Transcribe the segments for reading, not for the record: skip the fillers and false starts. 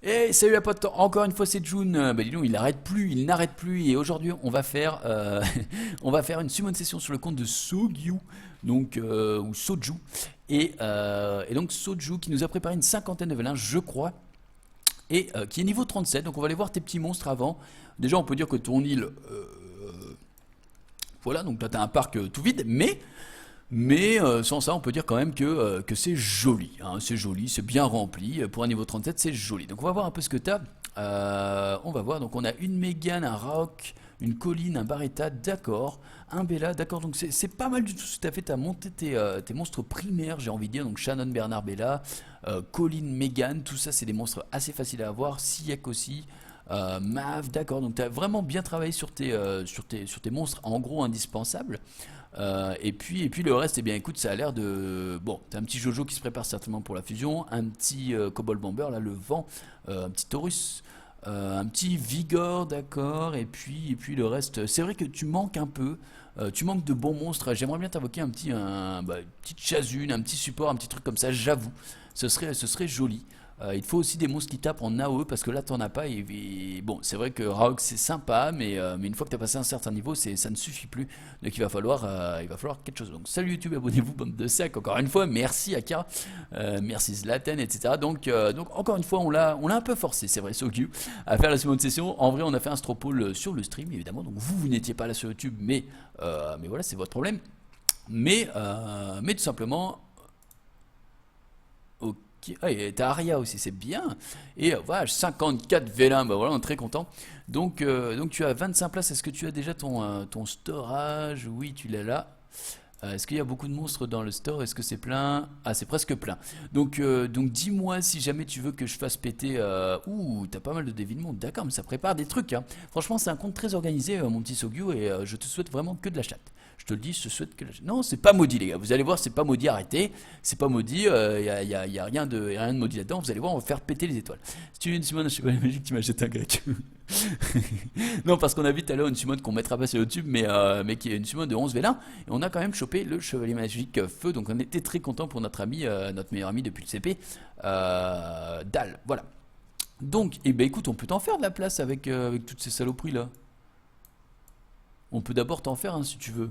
Et salut à pote, encore une fois c'est June. Bah dis donc, il n'arrête plus. Et aujourd'hui on va faire, on va faire une summon session sur le compte de Sogyu, donc ou Soju. Et donc Soju qui nous a préparé une cinquantaine de vélins, je crois, et qui est niveau 37. Donc on va aller voir tes petits monstres avant. Déjà on peut dire que ton île, voilà, donc là t'as un parc tout vide, mais sans ça, on peut dire quand même que c'est joli, hein, c'est joli, c'est bien rempli. Pour un niveau 37, c'est joli. Donc on va voir un peu ce que tu as. On va voir, donc on a une Mégane, un Rock, une Colline, un Barretta, d'accord. Un Bella, d'accord. Donc c'est pas mal du tout ce que tu as fait. Tu as monté tes monstres primaires, j'ai envie de dire. Donc Shannon, Bernard, Bella, Colline, Mégane, tout ça, c'est des monstres assez faciles à avoir. Siek aussi. Mav, d'accord. Donc tu as vraiment bien travaillé sur tes monstres en gros indispensables. Et puis le reste, eh bien écoute, ça a l'air de... Bon, t'as un petit Jojo qui se prépare certainement pour la fusion, un petit Cobalt Bomber, là, le vent, un petit Taurus, un petit Vigor, d'accord, et puis le reste, c'est vrai que tu manques un peu, tu manques de bons monstres, j'aimerais bien t'invoquer une petite Chazune, un petit support, un petit truc comme ça, j'avoue, ce serait joli. Il te faut aussi des monstres qui tapent en AOE parce que là t'en as pas et bon c'est vrai que Raog c'est sympa mais une fois que t'as passé un certain niveau ça ne suffit plus donc il va falloir quelque chose. Donc salut YouTube, abonnez-vous bande de sacs encore une fois, merci Aka, merci Zlatan, etc. Donc encore une fois on l'a un peu forcé, c'est vrai, Sogyu, à faire la seconde session. En vrai on a fait un stropole sur le stream évidemment, donc vous n'étiez pas là sur YouTube, mais voilà c'est votre problème, mais tout simplement. Ok. Ah, et t'as Aria aussi, c'est bien. Et voilà, 54 vélins, bah voilà, on est très content. Donc tu as 25 places. Est-ce que tu as déjà ton storage? Oui, tu l'as là. Est-ce qu'il y a beaucoup de monstres dans le store? Est-ce que c'est plein? Ah, c'est presque plein. Donc dis-moi si jamais tu veux que je fasse péter. Ouh, t'as pas mal de dévilements. D'accord, mais ça prépare des trucs, hein. Franchement, c'est un compte très organisé, mon petit Sogyu, et je te souhaite vraiment que de la chatte. Je te le dis, je te souhaite que de la chatte. Non, c'est pas maudit, les gars. Vous allez voir, c'est pas maudit, arrêtez. C'est pas maudit, y a rien de maudit là-dedans. Vous allez voir, on va faire péter les étoiles. Si tu veux une summon, je sais pas, magique, tu m'achètes un grec. Non, parce qu'on a vu tout à l'heure une summon qu'on mettra pas sur YouTube, mais qui est une summon de 11 vélins. Et on a quand même chopé le chevalier magique feu. Donc on était très content pour notre ami, notre meilleur ami depuis le CP, Dal. Voilà. Donc, eh ben écoute, on peut t'en faire de la place avec toutes ces saloperies là. On peut d'abord t'en faire, hein, si tu veux.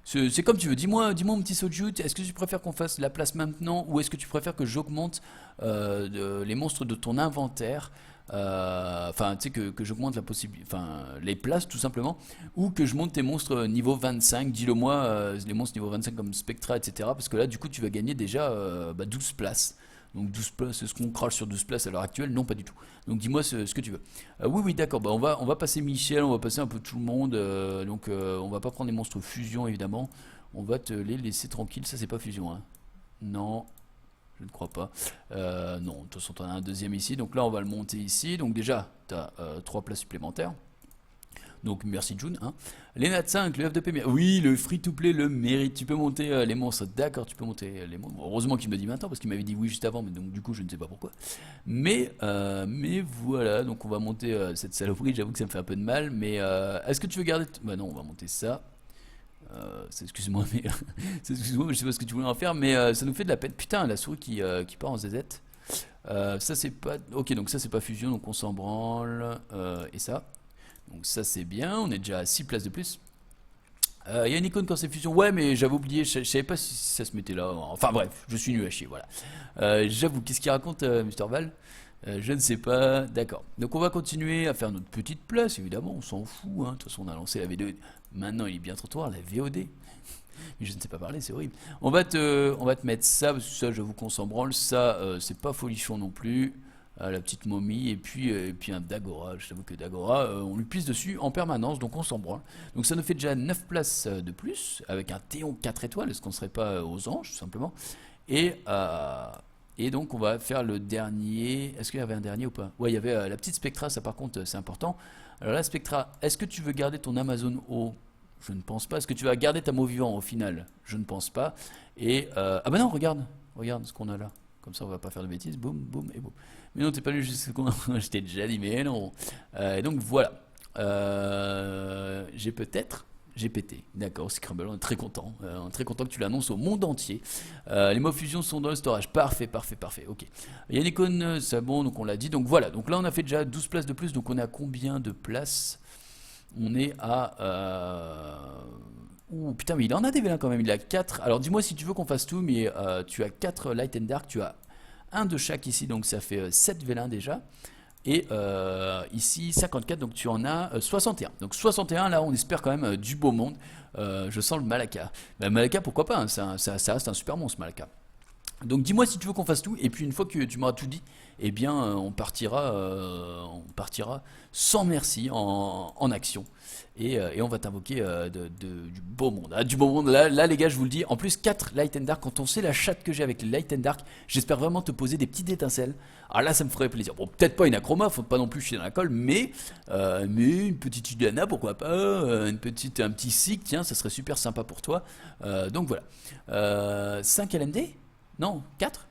C'est comme tu veux. Dis-moi mon petit Soju, est-ce que tu préfères qu'on fasse la place maintenant ou est-ce que tu préfères que j'augmente les monstres de ton inventaire, enfin, tu sais, que j'augmente la possibilité, enfin, les places tout simplement, ou que je monte tes monstres niveau 25, dis-le moi, les monstres niveau 25 comme Spectra, etc. Parce que là, du coup, tu vas gagner déjà 12 places. Donc 12 places, est-ce qu'on crache sur 12 places à l'heure actuelle? Non, pas du tout. Donc dis-moi ce que tu veux. Oui, oui, d'accord. Bah, on va passer Michel, on va passer un peu tout le monde. On va pas prendre les monstres fusion, évidemment. On va te les laisser tranquilles. Ça, c'est pas fusion, hein. Non, je ne crois pas. Non, de toute façon, tu en as un deuxième ici. Donc là, on va le monter ici. Donc déjà, tu as 3 places supplémentaires. Donc merci June, hein. Les Nat 5, le FDP, oui, le free to play le mérite. Tu peux monter les monstres, d'accord, tu peux monter les monstres. Bon, heureusement qu'il me dit maintenant parce qu'il m'avait dit oui juste avant, mais donc du coup je ne sais pas pourquoi. Mais voilà, donc on va monter cette saloperie. J'avoue que ça me fait un peu de mal, mais est-ce que tu veux garder bah non, on va monter ça. Excuse-moi, mais excuse-moi, je sais pas ce que tu voulais en faire, mais ça nous fait de la peine. Putain, la souris qui part en zézette. Ça c'est pas. Ok, donc ça c'est pas fusion, donc on s'en branle. Et ça. Donc ça c'est bien, on est déjà à 6 places de plus. Il y a une icône quand c'est fusion, ouais mais j'avais oublié, je savais pas si ça se mettait là. Enfin bref, je suis nul à chier, voilà. J'avoue, qu'est-ce qu'il raconte Mr. Val? Je ne sais pas, d'accord. Donc on va continuer à faire notre petite place, évidemment, on s'en fout, hein. De toute façon on a lancé la V2. Maintenant il est bien trop tard, la VOD. Mais je ne sais pas parler, c'est horrible. On va te mettre ça, parce que ça j'avoue qu'on s'en branle. Ça c'est pas folichon non plus. La petite momie et puis un Dagora. Je t'avoue que Dagora, on lui pisse dessus en permanence, donc on s'en branle. Donc ça nous fait déjà 9 places de plus, avec un Théon 4 étoiles, est-ce qu'on serait pas aux anges, tout simplement. Et, euh, et donc on va faire le dernier. Est-ce qu'il y avait un dernier ou pas? Ouais, il y avait la petite Spectra, ça par contre c'est important. Alors la Spectra, est-ce que tu veux garder ton Amazon O? Je ne pense pas. Est-ce que tu vas garder ta mot vivant au final? Je ne pense pas. Ah bah non, regarde ce qu'on a là. Comme ça, on va pas faire de bêtises. Boum, boum et boum. Mais non, t'es pas lu jusqu'à ce qu'on je t'ai déjà dit, mais non. Donc voilà. J'ai peut-être. j'ai pété. D'accord, Scrabble, on est très content. On est très content que tu l'annonces au monde entier. Les mots fusion sont dans le storage. Parfait, parfait, parfait. Ok. Il y a une icône, c'est bon, donc on l'a dit. Donc voilà, donc là on a fait déjà 12 places de plus. Donc on est à combien de places? On est à... Ouh, putain, mais il en a des vélins quand même. Il a 4. Alors dis-moi si tu veux qu'on fasse tout, mais tu as 4 light and dark. Tu as un de chaque ici, donc ça fait 7 vélins déjà. Et ici 54, donc tu en as 61. Donc 61, là on espère quand même du beau monde. Je sens le Malaka. Ben, Malaka, pourquoi pas, hein, ça reste un super monstre, Malaka. Donc dis-moi si tu veux qu'on fasse tout, et puis une fois que tu m'auras tout dit, eh bien on partira sans merci en action. Et on va t'invoquer du beau monde. Ah, du beau monde, là les gars, je vous le dis. En plus, 4 Light and Dark, quand on sait la chatte que j'ai avec les Light and Dark, j'espère vraiment te poser des petites étincelles. Alors là, ça me ferait plaisir. Bon, peut-être pas une acroma, faut pas non plus chier dans la colle, mais une petite Juliana, pourquoi pas, un petit Sig, tiens, ça serait super sympa pour toi. Donc voilà. 5 LMD? Non, 4?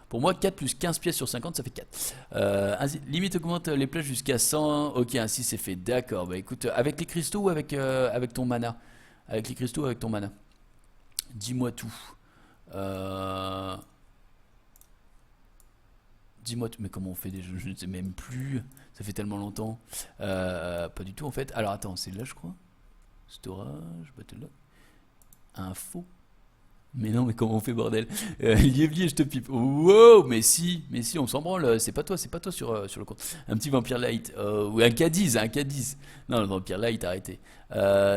Pour moi, 4 plus 15 pièces sur 50, ça fait 4. Limite augmente les plages jusqu'à 100. Ok, ainsi c'est fait. D'accord. Bah écoute, avec les cristaux ou avec ton mana? Avec les cristaux ou avec ton mana? Dis-moi tout. Dis-moi tout. Mais comment on fait déjà? Je ne sais même plus. Ça fait tellement longtemps. Pas du tout en fait. Alors attends, c'est là je crois. Storage, battle lock. Info. Mais non, mais comment on fait, bordel? Lievli, je te pipe. Wow, mais si, on s'en branle. C'est pas toi sur le compte. Un petit vampire light. Ou un Cadiz, un Cadiz. Non, le vampire light, arrêtez.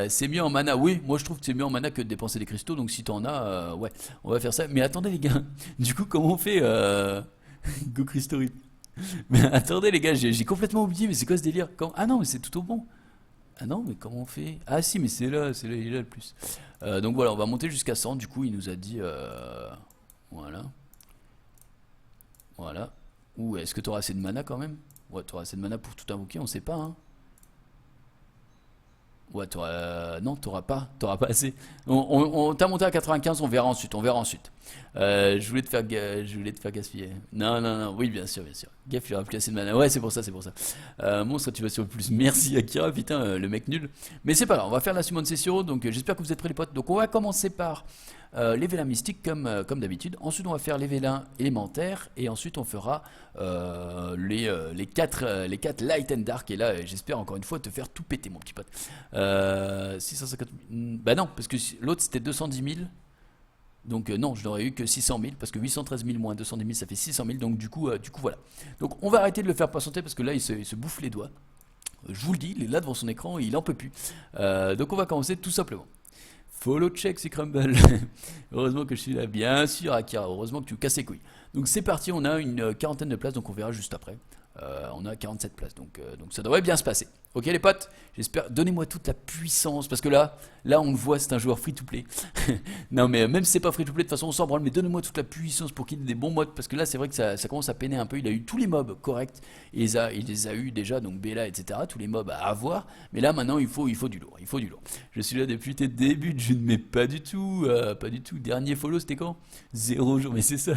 C'est mieux en mana. Oui, moi je trouve que c'est mieux en mana que de dépenser des cristaux. Donc si t'en as, ouais, on va faire ça. Mais attendez, les gars. Du coup, comment on fait Go Crystal Rip. Mais attendez, les gars, j'ai complètement oublié. Mais c'est quoi ce délire? Ah non, mais c'est tout au bon. Ah non, mais comment on fait? Ah si, mais c'est là, il est là le plus. Donc voilà, on va monter jusqu'à 100. Du coup, il nous a dit... voilà. Voilà. Ou est-ce que tu auras assez de mana quand même? Ouais, tu auras assez de mana pour tout invoquer, on sait pas, hein. Ouais, non, t'auras pas assez. On t'a monté à 95, on verra ensuite, je voulais te faire gaspiller. Non, non, non, oui, bien sûr, bien sûr. Gaffe, il aura plus assez de mana. Ouais, c'est pour ça, c'est pour ça. Monstre, tu vas sur le plus. Merci Akira, putain, le mec nul. Mais c'est pas grave, on va faire la summon session, donc j'espère que vous êtes prêts les potes. Donc on va commencer par les vélins mystiques comme d'habitude. Ensuite, on va faire les vélins élémentaires, et ensuite on fera les 4 light and dark. Et là, j'espère encore une fois te faire tout péter, mon petit pote. 650 000. Bah non, parce que l'autre c'était 210 000. Donc non, je n'aurais eu que 600 000 parce que 813 000 moins 210 000 ça fait 600 000. Donc du coup voilà. Donc on va arrêter de le faire patienter parce que là il se bouffe les doigts. Je vous le dis, il est là devant son écran, il en peut plus. Donc on va commencer tout simplement. Follow check, c'est Crumble. Heureusement que je suis là, bien sûr, Akira. Heureusement que tu casses les couilles. Donc c'est parti, on a une quarantaine de places, donc on verra juste après. On a 47 places, donc ça devrait bien se passer. Ok les potes, j'espère, donnez-moi toute la puissance, parce que là on le voit, c'est un joueur free to play. Non mais même si c'est pas free to play, de toute façon on s'en branle, mais donnez-moi toute la puissance pour qu'il ait des bons modes, parce que là c'est vrai que ça commence à peiner un peu. Il a eu tous les mobs corrects, il les a eu déjà, donc Bella, etc., tous les mobs à avoir, mais là maintenant il faut du lourd, Je suis là depuis tes débuts, je ne mets pas du tout, Dernier follow c'était quand? 0 jour, mais c'est ça.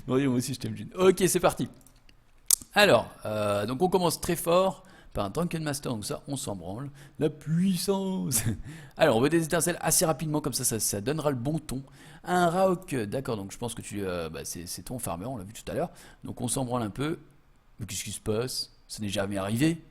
Non, moi aussi je t'aime, June. Ok, c'est parti. Alors, donc on commence très fort par un Drunken Master, donc ça on s'en branle. La puissance. Alors on veut des étincelles assez rapidement, comme ça donnera le bon ton. Un Raok, d'accord, donc je pense que c'est ton farmer, on l'a vu tout à l'heure. Donc on s'en branle un peu. Mais qu'est-ce qui se passe? Ça n'est jamais arrivé.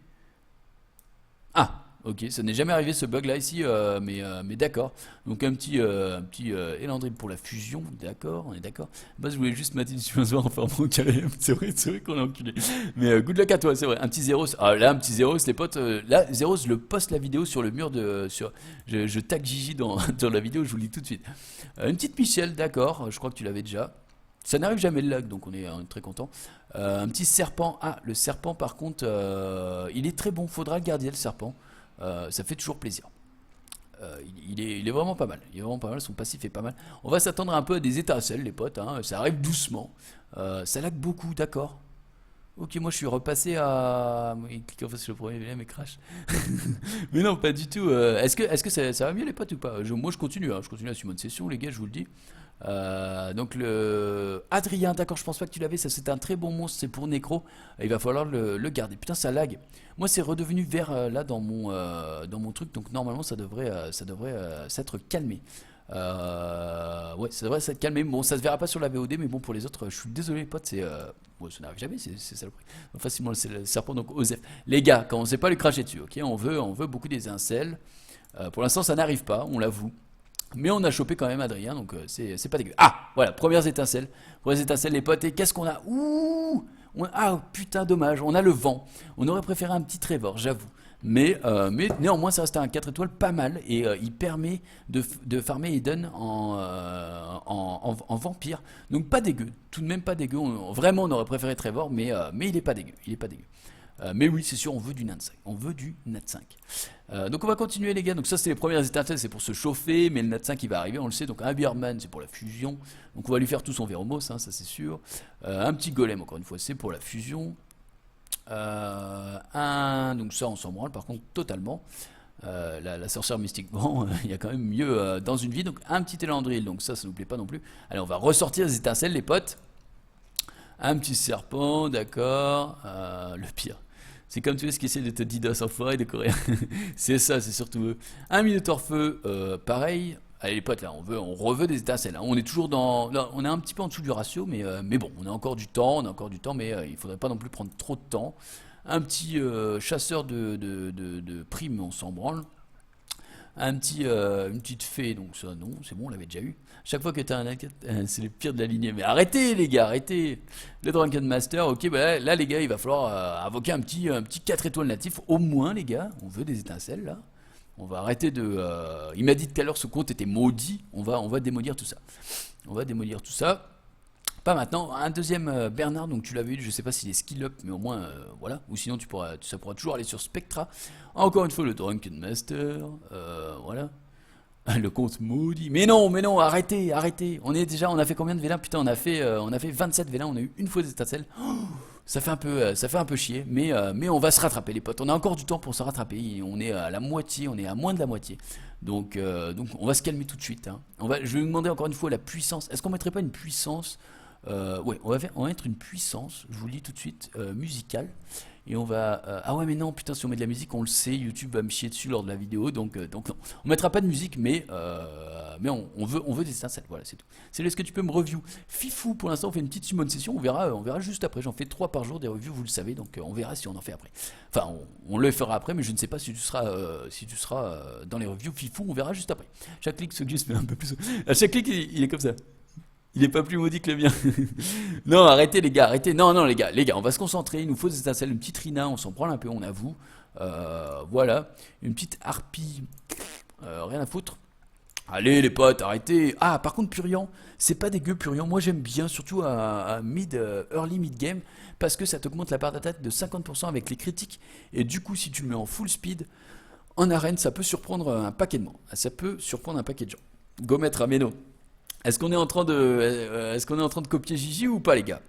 Ah, ok, ça n'est jamais arrivé ce bug là ici, mais d'accord. Donc un petit Elandril pour la fusion, d'accord, on est d'accord. Bah, je voulais juste mater du soir en formant au carré. C'est vrai qu'on est enculé. Mais good luck à toi, c'est vrai. Un petit Zeros, ah là un petit Zeros, les potes. Là, Zeros, je le poste la vidéo sur le mur je tag Gigi dans la vidéo, je vous le dis tout de suite. Une petite Michelle, d'accord, je crois que tu l'avais déjà. Ça n'arrive jamais le lag, donc on est très content. Un petit serpent. Ah, le serpent par contre, il est très bon, faudra le garder le serpent. Ça fait toujours plaisir. Il est vraiment pas mal. Il est vraiment pas mal. Son passif est pas mal. On va s'attendre un peu à des étincelles, les potes, hein. Ça arrive doucement. Ça lag beaucoup, d'accord. Ok, moi je suis repassé à. Il clique en face sur le premier VM et crash. Mais non, pas du tout. Est-ce que ça va mieux les potes ou pas? Moi je continue, hein, je continue à suivre une session, les gars, je vous le dis. Donc le Adrien, d'accord, je pense pas que tu l'avais, ça c'est un très bon monstre, c'est pour Necro. Il va falloir le garder. Putain, ça lag. Moi c'est redevenu vert là dans mon truc, donc normalement ça devrait s'être calmé. Ouais, ça devrait s'être calmé. Bon, ça se verra pas sur la VOD, mais bon, pour les autres, je suis désolé, les potes, bon, ça n'arrive jamais, c'est ça le prix. Donc, facilement, c'est le serpent, donc Osef. Les gars, quand on sait pas lui cracher dessus, ok, on veut beaucoup des incels. Pour l'instant, ça n'arrive pas, on l'avoue. Mais on a chopé quand même Adrien, donc c'est pas dégueu. Ah, voilà, premières étincelles. Premières étincelles, les potes, et qu'est-ce qu'on a? Ouh, ah, putain, dommage, on a le vent. On aurait préféré un petit Trevor, j'avoue. Mais néanmoins, ça reste un 4 étoiles pas mal et il permet de farmer Eden en vampire. Donc pas dégueu, tout de même pas dégueu. Vraiment, on aurait préféré Trevor, mais il est pas dégueu. Il est pas dégueu. Mais oui, c'est sûr, on veut du Nat 5. On veut du Nat 5. Donc on va continuer, les gars. Donc ça, c'est les premières étincelles, c'est pour se chauffer. Mais le Nat 5, il va arriver, on le sait. Donc un Beerman, c'est pour la fusion. Donc on va lui faire tout son Véromos, hein, ça c'est sûr. Un petit golem, encore une fois, c'est pour la fusion. Donc ça, on s'en branle, par contre, totalement. La sorcière mystique, bon, il y a quand même mieux dans une vie. Donc un petit élandril, donc ça nous plaît pas non plus. Allez, on va ressortir les étincelles, les potes. Un petit serpent, d'accord. Le pire. C'est comme tu veux ce qui essaie de te DDoS en forêt de coréen. C'est ça, c'est surtout eux. Un Minotaur feu, pareil. Allez les potes, là, on reveut des étincelles, hein. On est toujours dans, là, on est un petit peu en dessous du ratio, mais bon, on a encore du temps, mais il faudrait pas non plus prendre trop de temps. Un petit chasseur de primes, on s'en branle. Une petite fée, donc ça non, c'est bon, on l'avait déjà eu. Chaque fois que t'as c'est le pire de la lignée. Mais arrêtez les gars, arrêtez. Le Drunken Master, ok, bah là les gars, il va falloir invoquer un petit 4 étoiles natif, au moins les gars, on veut des étincelles là. On va arrêter de. Il m'a dit tout à l'heure ce compte était maudit, on va démolir tout ça. On va démolir tout ça. Pas maintenant. Un deuxième Bernard, donc tu l'avais eu, je sais pas s'il est skill up, mais au moins voilà. Ou sinon ça pourra toujours aller sur Spectra. Encore une fois le Drunken Master, voilà. Le compte maudit. Mais non, arrêtez, arrêtez. On a fait combien de vélins? Putain, on a fait 27 vélins, on a eu une fois des étincelles. Oh, ça fait un peu chier, mais on va se rattraper les potes. On a encore du temps pour se rattraper. On est à la moitié, on est à moins de la moitié. Donc on va se calmer tout de suite, hein. Je vais vous demander encore une fois la puissance. Est-ce qu'on mettrait pas une puissance? Ouais, on va mettre une puissance, je vous le dis tout de suite, musicale. Et on va. Ah ouais, mais non, putain, si on met de la musique, on le sait, YouTube va me chier dessus lors de la vidéo. Donc non. On mettra pas de musique, mais on veut des étincelles. Voilà, c'est tout. C'est est-ce que tu peux me review? Fifou, pour l'instant, on fait une petite summon session. On verra juste après. J'en fais 3 par jour des reviews, vous le savez. Donc on verra si on en fait après. Enfin, on le fera après, mais je ne sais pas si tu seras dans les reviews. Fifou, on verra juste après. Chaque clic se glisse, mais un peu plus. À chaque clic, il est comme ça. Il est pas plus maudit que le mien. Non, arrêtez les gars, arrêtez. Non, les gars, on va se concentrer. Il nous faut des étincelles, une petite Rina, on s'en prend un peu, on avoue. Voilà, une petite harpie, rien à foutre. Allez les potes, arrêtez. Ah, par contre, Purian, c'est pas dégueu Purian. Moi j'aime bien, surtout à early mid game, parce que ça t'augmente la part d'attaque de 50% avec les critiques. Et du coup, si tu le mets en full speed, en arène, ça peut surprendre un paquet de gens. Ça peut surprendre un paquet de gens. Go mettre Ameno. Est-ce qu'on est en train de copier Gigi ou pas les gars?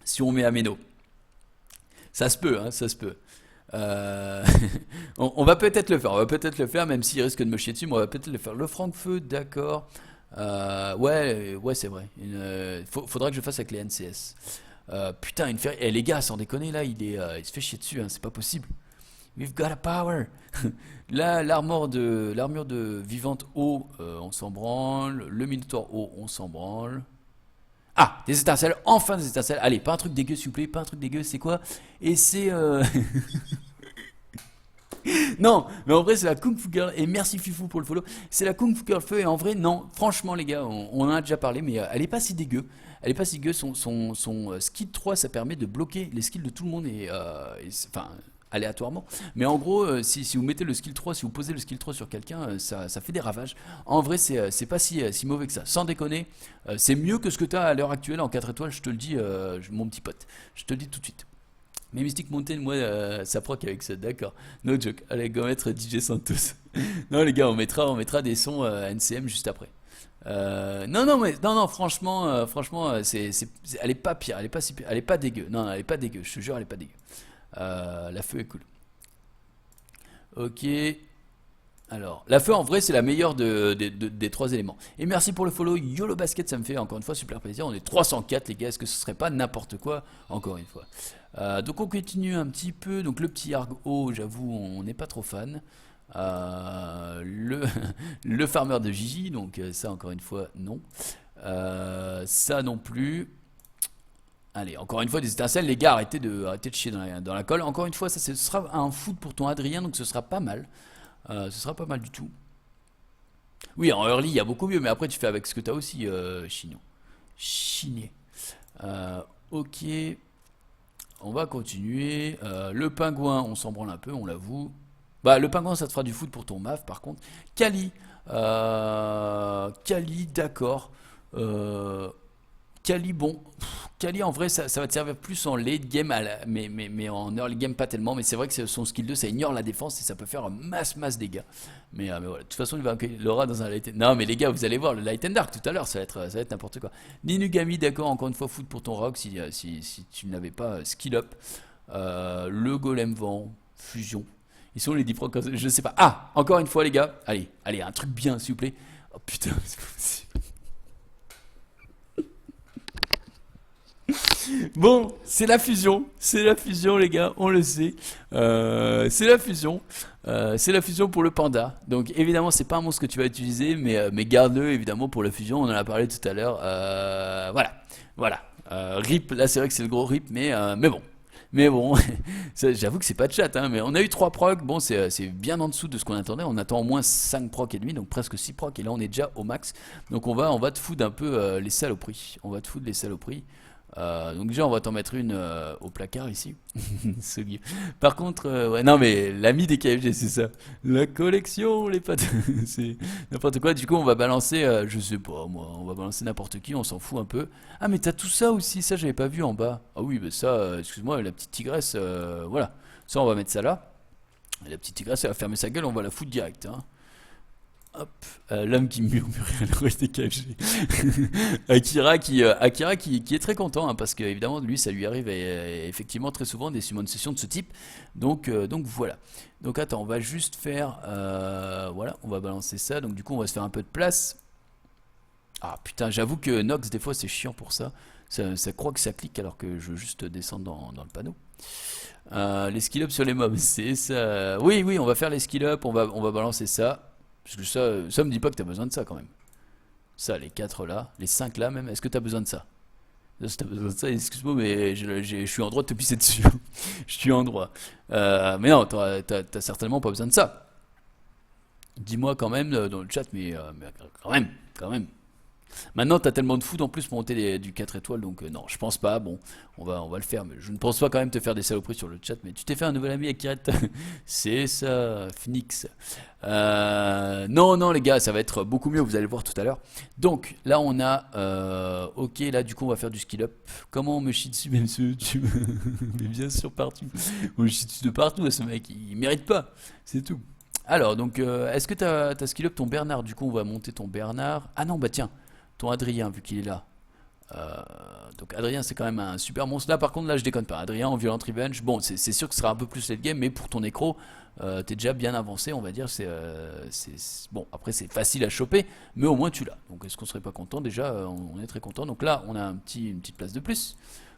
Si on met Ameno, ça se peut, hein, ça se peut. Euh, on va peut-être le faire, même s'il risque de me chier dessus, mais on va peut-être le faire. Le Franc-Feu, d'accord. Ouais, c'est vrai. Faudra que je fasse avec les NCS. Putain, les gars, sans déconner, là, il se fait chier dessus, hein, c'est pas possible. We've got a power. Là, l'armure de vivante eau, on s'en branle. Le Minotaur eau, on s'en branle. Ah, des étincelles, enfin des étincelles. Allez, pas un truc dégueu, s'il vous plaît, pas un truc dégueu, c'est quoi? Et c'est. Non, mais en vrai, c'est la Kung Fu Girl. Et merci Fifou pour le follow. C'est la Kung Fu Girl Feu. Et en vrai, non, franchement, les gars, on en a déjà parlé, mais elle est pas si dégueu. Elle est pas si dégueu. Son skill 3, ça permet de bloquer les skills de tout le monde. Enfin, aléatoirement. Mais en gros, si vous mettez le skill 3, si vous posez le skill 3 sur quelqu'un, ça fait des ravages. En vrai, c'est pas si mauvais que ça. Sans déconner, c'est mieux que ce que tu as à l'heure actuelle en 4 étoiles, je te le dis, mon petit pote. Je te le dis tout de suite. Mais Mystic Mountain, moi, ça proc avec ça, d'accord. No joke. Allez, go mettre DJ Santos. Non, les gars, on mettra des sons NCM juste après. Non, non, mais non, non, franchement, elle est pas pire, elle est pas si pire, elle est pas dégueu. Non, non, elle est pas dégueu, je te jure, elle est pas dégueu. La feu est cool. Ok. Alors, la feu en vrai c'est la meilleure des trois éléments. Et merci pour le follow YOLO Basket, ça me fait encore une fois super plaisir. On est 304 les gars, est-ce que ce serait pas n'importe quoi encore une fois. Donc on continue un petit peu. Donc le petit Argo, j'avoue, on n'est pas trop fan. Le farmer de Gigi, donc ça encore une fois non. Ça non plus. Allez, encore une fois des étincelles, les gars, arrêtez de chier dans la colle. Encore une fois, ça ce sera un foot pour ton Adrien, donc ce sera pas mal. Ce sera pas mal du tout. Oui, en early, il y a beaucoup mieux, mais après, tu fais avec ce que tu as aussi, Chignon. Chigné. Ok, on va continuer. Le pingouin, on s'en branle un peu, on l'avoue. Bah, le pingouin, ça te fera du foot pour ton MAF, par contre. Kali. Kali, d'accord. Euh, Kali, bon. Kali, en vrai, ça va te servir plus en late game, mais en early game, pas tellement. Mais c'est vrai que son skill 2, ça ignore la défense et ça peut faire masse dégâts. Mais voilà, de toute façon, il aura dans un light. Non, mais les gars, vous allez voir le light and dark tout à l'heure, ça va être n'importe quoi. Ninugami, d'accord, encore une fois, foot pour ton rock si tu n'avais pas skill up. Le golem vent, fusion. Ils sont les 10 procs, je sais pas. Ah, encore une fois, les gars, allez, un truc bien, s'il vous plaît. Oh putain, c'est pas possible. Bon, c'est la fusion les gars, on le sait. C'est la fusion pour le panda. Donc évidemment, c'est pas un monstre que tu vas utiliser, mais garde-le évidemment pour la fusion. On en a parlé tout à l'heure. Voilà. RIP, là c'est vrai que c'est le gros RIP, mais bon. Mais bon, j'avoue que c'est pas de chat, hein, mais on a eu 3 procs, bon c'est bien en dessous de ce qu'on attendait, on attend au moins 5 procs et demi, donc presque 6 procs, et là on est déjà au max, donc on va te foutre un peu les saloperies, on va te foutre les saloperies. Donc déjà on va t'en mettre une au placard ici. Par contre, ouais, non mais l'ami des KFG c'est ça. La collection, les pattes, c'est n'importe quoi. Du coup on va balancer, je sais pas moi, on va balancer n'importe qui, on s'en fout un peu. Ah mais t'as tout ça aussi, ça j'avais pas vu en bas. Ah oui bah ça, excuse-moi la petite tigresse, voilà. Ça on va mettre ça là. Et la petite tigresse elle va fermer sa gueule, on va la foutre direct. Hein. Hop, l'homme qui murmurait à l'oreille des KFG. Akira qui est très content hein, parce que évidemment lui ça lui arrive effectivement très souvent des summon sessions de ce type. Donc voilà. Donc attends, on va juste faire voilà, on va balancer ça. Donc du coup on va se faire un peu de place. Ah putain, j'avoue que Nox des fois c'est chiant pour ça. Ça croit que ça clique alors que je veux juste descendre dans le panneau. Les skill up sur les mobs, c'est ça. Oui, on va faire les skill up, on va balancer ça. Parce que ça me dit pas que t'as besoin de ça quand même. Ça, les 4 là, les 5 là même, est-ce que t'as besoin de ça? Si t'as besoin de ça, excuse-moi, mais je suis en droit de te pisser dessus. Je suis en droit. Mais non, t'as certainement pas besoin de ça. Dis-moi quand même dans le chat, mais quand même. Maintenant, t'as tellement de foot en plus pour monter du 4 étoiles, donc non, je pense pas. Bon, on va le faire, mais je ne pense pas quand même te faire des saloperies sur le chat. Mais tu t'es fait un nouvel ami avec Kiret. C'est ça, Phoenix. Non, non, les gars, ça va être beaucoup mieux, vous allez le voir tout à l'heure. Donc, là, on a. Ok, là, du coup, on va faire du skill up. Comment on me chie dessus, même ce. Mais bien sûr, partout. On me chie dessus de partout, ce mec, il mérite pas. C'est tout. Alors, donc, est-ce que t'as skill up ton Bernard? Du coup, on va monter ton Bernard. Ah non, bah tiens ton Adrien vu qu'il est là. Euh, donc Adrien c'est quand même un super monstre. Là par contre là je déconne pas. Adrien en violent revenge. Bon c'est sûr que ce sera un peu plus late game mais pour ton écro t'es déjà bien avancé on va dire. Bon après c'est facile à choper mais au moins tu l'as. Donc est-ce qu'on serait pas content? Déjà on est très content. Donc là on a une petite place de plus.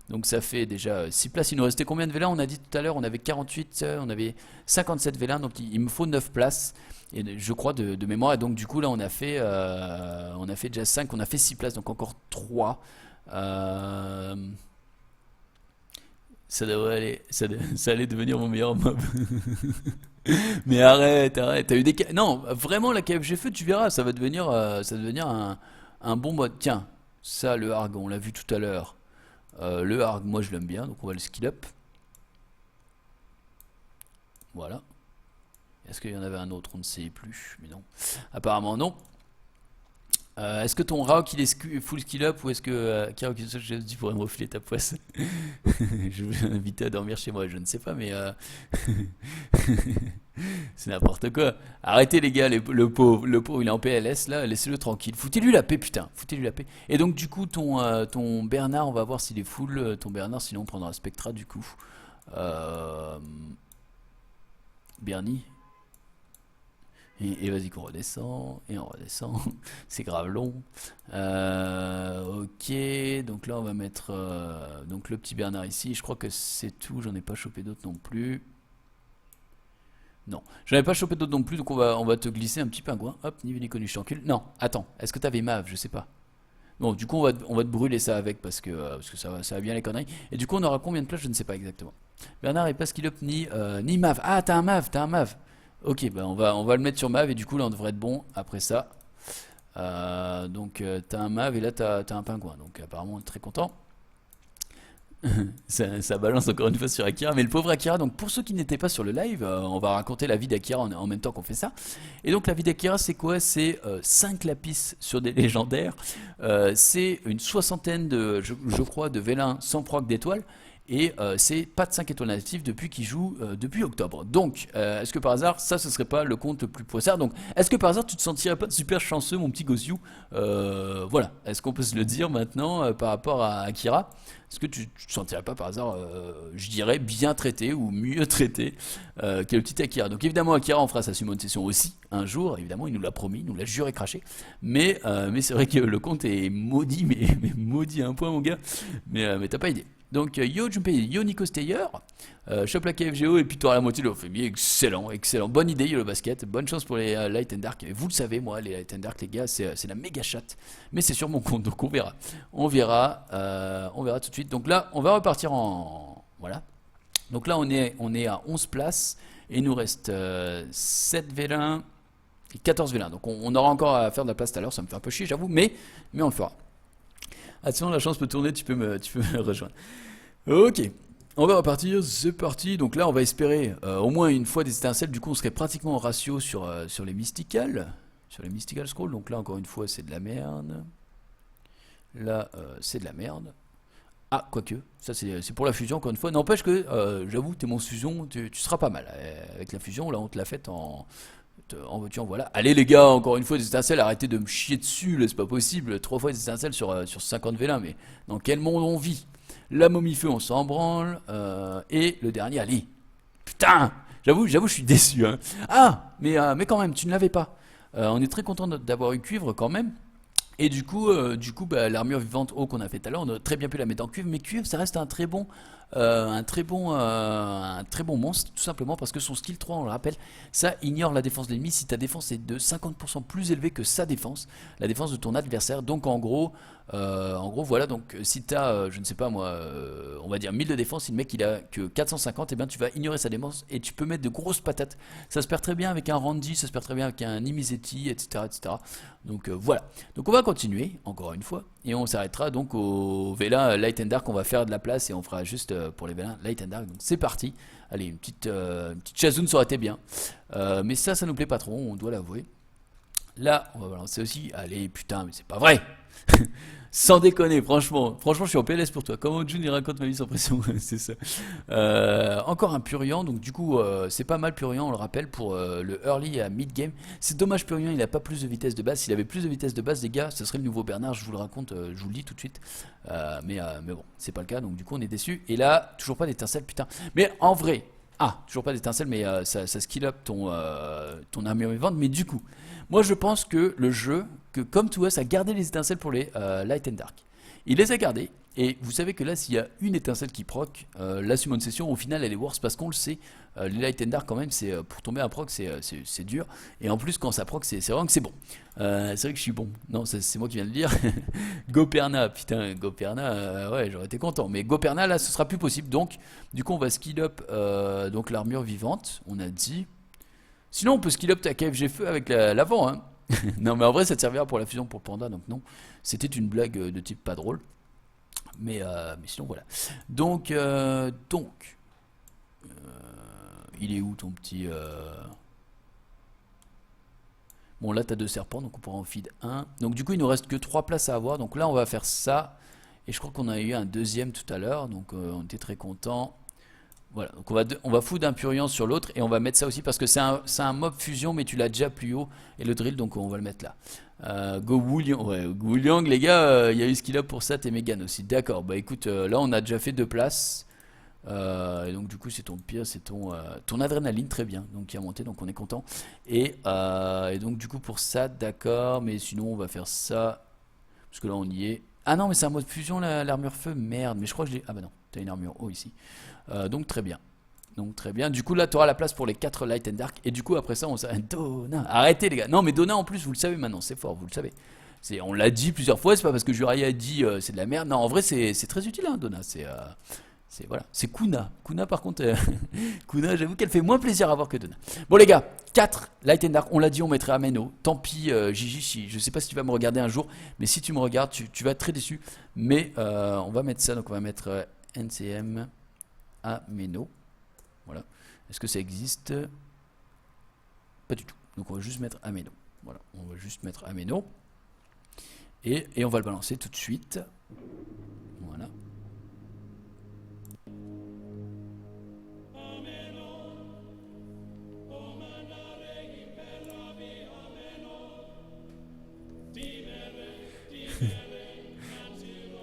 Donc ça fait déjà 6 places. Il nous restait combien de vélins? On a dit tout à l'heure on avait 48, on avait 57 vélins donc il me faut 9 places. Et je crois de mémoire et donc du coup là on a fait déjà 5, on a fait 6 places donc encore 3. Ça devrait aller, ça allait devenir mon meilleur mob. Mais arrête, t'as eu non vraiment la KFG feu tu verras ça va devenir un bon mode. Tiens ça le Harg on l'a vu tout à l'heure. Le Harg moi je l'aime bien donc on va le skill up. Voilà. Est-ce qu'il y en avait un autre? On ne sait plus, mais non. Apparemment non. Est-ce que ton Raok il est full skill up ou est-ce que Kirok tu pourrais me refiler ta poisse? Je vais l'inviter à dormir chez moi, je ne sais pas, mais c'est n'importe quoi. Arrêtez les gars, le pauvre il est en PLS là, laissez-le tranquille. Foutez-lui la paix, putain, foutez-lui la paix. Et donc du coup ton Bernard, on va voir s'il est full, ton Bernard, sinon on prendra un Spectra du coup. Euh, Bernie. Et vas-y qu'on redescend, et on redescend, c'est grave long. Ok, donc là on va mettre donc le petit Bernard ici, je crois que c'est tout, j'en ai pas chopé d'autres non plus. Non, j'en ai pas chopé d'autres non plus, donc on va te glisser un petit pingouin, hop, ni vu ni connu, je t'encule. Non, attends, est-ce que t'avais Mave, je sais pas. Bon, du coup on va te brûler ça avec parce que ça va bien les conneries. Et du coup on aura combien de places, je ne sais pas exactement. Bernard est pas skill up ni Mave. Ah, t'as un Mave. Ok, bah on va le mettre sur Mave et du coup là on devrait être bon après ça. Donc t'as un Mave et là t'as un pingouin. Donc apparemment on est très content. Ça balance encore une fois sur Akira, mais le pauvre Akira, donc pour ceux qui n'étaient pas sur le live, on va raconter la vie d'Akira en même temps qu'on fait ça. Et donc la vie d'Akira c'est quoi? C'est 5 lapis sur des légendaires, c'est une soixantaine de, je crois, de vélins sans proc d'étoiles, et c'est pas de 5 étoiles natives depuis qu'il joue depuis octobre. Donc est-ce que par hasard ça ce serait pas le compte le plus poissard? Donc est-ce que par hasard tu te sentirais pas super chanceux mon petit Gosyu? Voilà, est-ce qu'on peut se le dire maintenant par rapport à Akira? Est-ce que tu te sentirais pas par hasard, je dirais, bien traité ou mieux traité que le petit Akira? Donc évidemment Akira on fera sa summon session aussi un jour, évidemment il nous l'a promis, il nous l'a juré craché. Mais c'est vrai que le compte est maudit, mais maudit à un point mon gars. Mais t'as pas idée. Donc yo Junpei, yo Nico Steyer, chope la KFGO et puis toi à la moitié de l'Ophémie, excellent, excellent, bonne idée yo le basket, bonne chance pour les Light and Dark, et vous le savez moi les Light and Dark les gars c'est la méga chatte, mais c'est sur mon compte donc on verra tout de suite, donc là on va repartir voilà, donc là on est à 11 places et il nous reste 7 V1 et 14 V1, donc on aura encore à faire de la place tout à l'heure, ça me fait un peu chier j'avoue, mais on le fera. Ah, sinon la chance peut tourner, tu peux me rejoindre. Ok, on va repartir, c'est parti. Donc là, on va espérer au moins une fois des étincelles. Du coup, on serait pratiquement en ratio sur les mystical. Sur les mystical scrolls. Donc là, encore une fois, c'est de la merde. Là, c'est de la merde. Ah, quoique, ça c'est pour la fusion, encore une fois. N'empêche que, j'avoue, t'es mon fusion, tu seras pas mal. Avec la fusion, là, on te l'a faite en voiture, voilà. Allez les gars, encore une fois des étincelles, arrêtez de me chier dessus, c'est pas possible. 3 fois des étincelles sur 50 vélins, mais dans quel monde on vit? La momie feu, on s'en branle. Et le dernier, allez. Putain, j'avoue, je suis déçu. Hein. Ah, mais quand même, tu ne l'avais pas. On est très content d'avoir eu cuivre quand même. Et du coup, bah, l'armure vivante haut qu'on a fait tout à l'heure, on a très bien pu la mettre en cuivre, mais cuivre, ça reste un très bon monstre, tout simplement parce que son skill 3, on le rappelle, ça ignore la défense de l'ennemi si ta défense est de 50% plus élevée que sa défense, la défense de ton adversaire. Donc en gros, voilà. Donc si t'as, je ne sais pas moi, on va dire 1000 de défense, si le mec il a que 450, et bien tu vas ignorer sa défense et tu peux mettre de grosses patates. Ça se perd très bien avec un Randy, ça se perd très bien avec un Imizeti, etc., etc. Donc voilà. Donc on va continuer, encore une fois, et on s'arrêtera donc au Vela Light and Dark. On va faire de la place et on fera juste pour les Vela Light and Dark. Donc c'est parti. Allez, une petite Chazun, ça aurait été bien. Mais ça nous plaît pas trop, on doit l'avouer. Là, on va balancer aussi. Allez, putain, mais c'est pas vrai! Sans déconner, franchement, je suis en PLS pour toi. Comment Jun il raconte ma vie sans pression, c'est ça. Encore un Purian, donc du coup c'est pas mal Purian, on le rappelle pour le early à mid game. C'est dommage Purian, il a pas plus de vitesse de base. S'il avait plus de vitesse de base, les gars, ce serait le nouveau Bernard. Je vous le raconte, je vous le dis tout de suite. Mais bon, c'est pas le cas, donc du coup on est déçu. Et là, toujours pas d'étincelle, putain. Mais en vrai, toujours pas d'étincelle, mais ça skill up ton armure vivante. Mais du coup, moi je pense que le jeu, que comme to Us a gardé les étincelles pour les Light and Dark. Il les a gardées, et vous savez que là, s'il y a une étincelle qui proc, la summon session, au final, elle est worse parce qu'on le sait. Les Light and Dark, quand même, pour tomber à proc, c'est dur. Et en plus, quand ça proc, c'est vraiment que c'est bon. C'est vrai que je suis bon. Non, c'est moi qui viens de le dire. Goperna, putain, Goperna, ouais, j'aurais été content. Mais Goperna, là, ce sera plus possible. Donc, du coup, on va skill up donc l'armure vivante, on a dit. Sinon, on peut skill up ta KFG feu avec l'avant, hein. Non, mais en vrai, ça te servira pour la fusion pour Panda, donc non. C'était une blague de type pas drôle. Mais sinon, voilà. Donc, il est où ton petit. Bon, là, tu as deux serpents, donc on pourra en feed un. Donc, du coup, il nous reste que 3 places à avoir. Donc là, on va faire ça. Et je crois qu'on a eu un deuxième tout à l'heure. Donc, on était très content. Voilà, donc on va foutre un Purion sur l'autre. Et on va mettre ça aussi parce que c'est un mob fusion, mais tu l'as déjà plus haut. Et le drill, donc on va le mettre là. Go Wuliang, ouais, Wuliang, les gars, il y a eu ce qu'il a pour ça. Et Megan aussi. D'accord, bah écoute, là, on a déjà fait 2 places. Et donc du coup c'est ton pire, c'est ton adrénaline, très bien, donc qui a monté, donc on est content. Et donc du coup pour ça, d'accord, mais sinon on va faire ça, parce que là on y est. Ah non mais c'est un mode fusion l'armure feu, merde, mais je crois que j'ai... Ah bah non, t'as une armure haut ici. Donc très bien. Donc très bien, du coup là tu auras la place pour les 4 light and dark. Et du coup après ça on s'arrête. Donna, arrêtez les gars. Non mais Donna en plus vous le savez maintenant, c'est fort, vous le savez. On l'a dit plusieurs fois, c'est pas parce que Juraya a dit c'est de la merde. Non en vrai c'est très utile hein, Donna, voilà, c'est Kuna. Kuna par contre, Kuna j'avoue qu'elle fait moins plaisir à voir que Donna. Bon les gars, 4 Light and Dark, on l'a dit on mettrait Ameno. Tant pis Gigi, je sais pas si tu vas me regarder un jour, mais si tu me regardes tu vas être très déçu. Mais on va mettre ça, donc on va mettre NCM Ameno. Voilà, est-ce que ça existe? Pas du tout, donc on va juste mettre Ameno. Voilà, on va juste mettre Ameno. Et on va le balancer tout de suite. Voilà.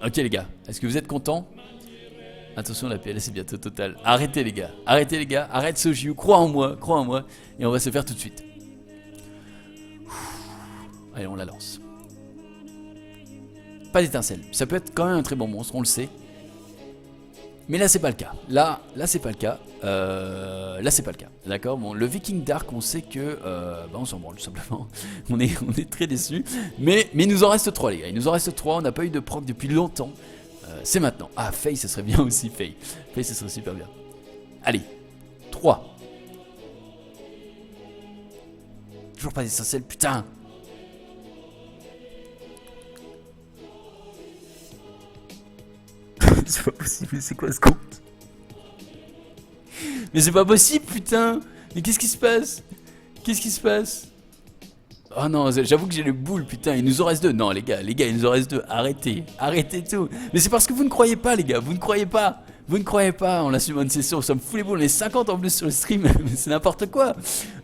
Ok les gars, est-ce que vous êtes contents? Attention la PLS est bientôt totale. Arrêtez les gars, arrête Sojiu, crois en moi, et on va se faire tout de suite. Allez on la lance. Pas d'étincelle, ça peut être quand même un très bon monstre, on le sait. Mais là c'est pas le cas, là c'est pas le cas, là c'est pas le cas, d'accord. Bon le Viking Dark on sait que, bah on s'en branle tout simplement, on est très déçus, mais il nous en reste 3 les gars, il nous en reste 3, on n'a pas eu de proc depuis longtemps, c'est maintenant. Ah Faye ça serait bien aussi, Faye ça serait super bien. Allez, 3. Toujours pas d'essentiel, putain. C'est pas possible, c'est quoi ce compte? Mais c'est pas possible, putain. Mais qu'est-ce qui se passe? Qu'est-ce qui se passe? Oh non, j'avoue que j'ai le boule, putain, il nous en reste 2. Non, les gars, il nous en reste 2. Arrêtez, arrêtez tout. Mais c'est parce que vous ne croyez pas, les gars, vous ne croyez pas. Vous ne croyez pas, on l'a su bonne session, ça me fout les boules, on est 50 en plus sur le stream, c'est n'importe quoi.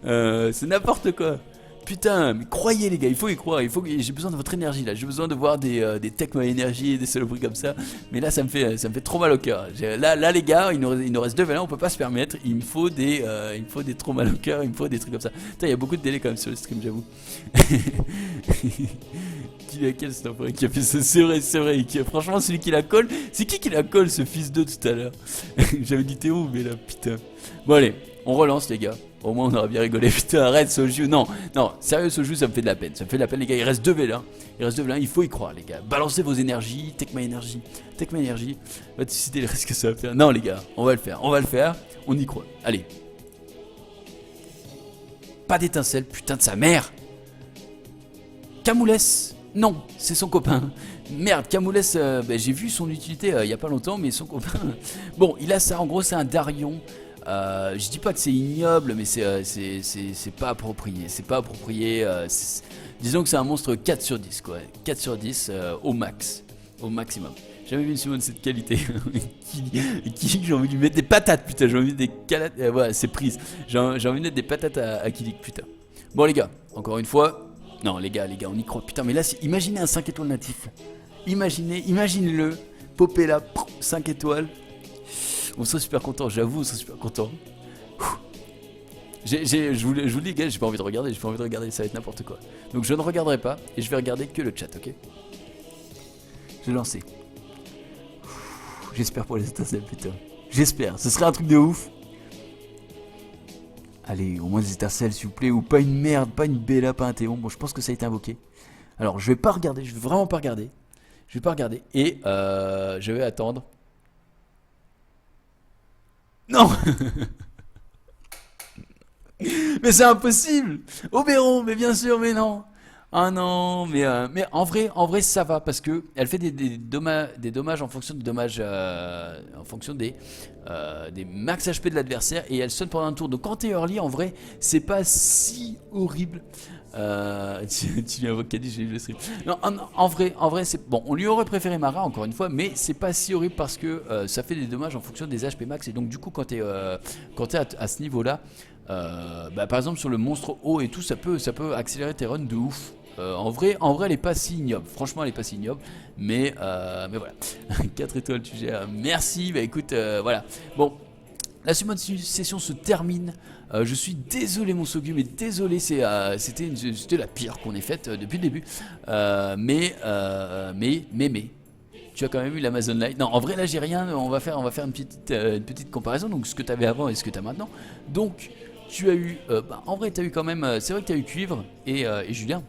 C'est n'importe quoi. Putain, mais croyez les gars, il faut y croire, j'ai besoin de votre énergie là, j'ai besoin de voir des tech my énergie, des saloperies comme ça. Mais là ça me fait trop mal au cœur. Là les gars, il nous reste 2 valeurs, on peut pas se permettre, il me faut des trop mal au cœur, il me faut des trucs comme ça. Putain, il y a beaucoup de délais quand même sur le stream, j'avoue. Quel snowboard qui a fait ça? C'est vrai, franchement celui qui la colle, c'est qui la colle ce fils de tout à l'heure? J'avais dit Théo, mais là putain. Bon allez, on relance les gars. Au moins on aura bien rigolé. Putain arrête Soju. Non, sérieux Soju ça me fait de la peine. Ça me fait de la peine les gars, il reste 2 vélins. Il faut y croire les gars. Balancez vos énergies, take my énergie. Va te décider ce que ça va faire. Non les gars, on va le faire, on y croit. Allez. Pas d'étincelle, putain de sa mère. Camoules. Non, c'est son copain. Merde, Camoules, j'ai vu son utilité il y a pas longtemps, mais son copain... Bon, il a ça, en gros c'est un Darion. Je dis pas que c'est ignoble, mais c'est pas approprié. Disons que c'est un monstre 4 sur 10, quoi. 4 sur 10 au max, au maximum. J'ai jamais vu une summon de cette qualité. J'ai envie de lui mettre des patates, putain. J'ai envie de des calates. Voilà, c'est prise. J'ai envie de mettre des patates à Kilik, putain. Bon, les gars, encore une fois... Non les gars on y croit. Putain mais là imaginez un 5 étoiles natif. Imaginez-le. Popper là, 5 étoiles. On serait super content, j'avoue on serait super content. Je vous le dis gars, j'ai pas envie de regarder, ça va être n'importe quoi. Donc je ne regarderai pas et je vais regarder que le chat, ok? Je vais lancer. J'espère pour les étincelles putain. J'espère, ce serait un truc de ouf. Allez, au moins des étincelles s'il vous plaît, ou pas une merde, pas une Bella, pas un Théon. Bon, je pense que ça a été invoqué. Alors, je vais pas regarder, je vais vraiment pas regarder. Et je vais attendre. Non. Mais c'est impossible. Oberon, mais bien sûr, mais non. Ah non, mais en vrai, ça va parce que elle fait des dommages en fonction des dommages, en fonction des max HP de l'adversaire et elle sonne pendant un tour. Donc quand t'es early, en vrai, c'est pas si horrible. Tu lui invoques Caddy, j'ai vu le stream. Non, en vrai, c'est bon. On lui aurait préféré Mara encore une fois, mais c'est pas si horrible parce que ça fait des dommages en fonction des HP max et donc du coup quand t'es à ce niveau-là, bah, par exemple sur le monstre haut et tout, ça peut accélérer tes runs de ouf. En vrai, elle est pas si ignoble. Franchement, elle est pas si ignoble. Mais voilà. 4 étoiles, tu gères. Merci. Bah écoute, voilà. Bon, la summon session se termine. Je suis désolé, mon Sogu, mais désolé. C'était la pire qu'on ait faite depuis le début. Mais. Tu as quand même eu l'Amazon Light. Non, en vrai, là, j'ai rien. On va faire une petite comparaison. Donc, ce que tu avais avant et ce que tu as maintenant. Donc, tu as eu. Bah, en vrai, tu as eu quand même. C'est vrai que tu as eu Cuivre et Julien.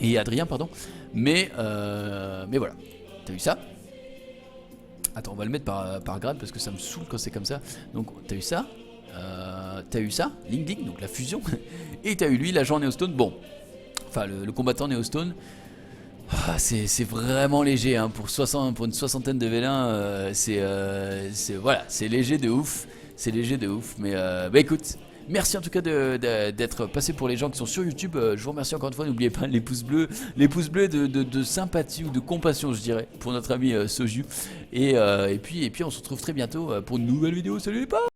Et Adrien, pardon. Mais voilà. T'as eu ça. Attends, on va le mettre par grade parce que ça me saoule quand c'est comme ça. Donc, t'as eu ça. T'as eu ça. Ling Ding, donc la fusion. Et t'as eu lui, l'agent Neostone. Bon. Enfin, le combattant Neostone. Ah, c'est vraiment léger hein. Pour une soixantaine de vélins. Voilà, c'est léger de ouf. C'est léger de ouf. Mais bah écoute. Merci en tout cas d'être passé pour les gens qui sont sur YouTube. Je vous remercie encore une fois. N'oubliez pas les pouces bleus de sympathie ou de compassion, je dirais, pour notre ami Soju. Et puis on se retrouve très bientôt pour une nouvelle vidéo. Salut les potes!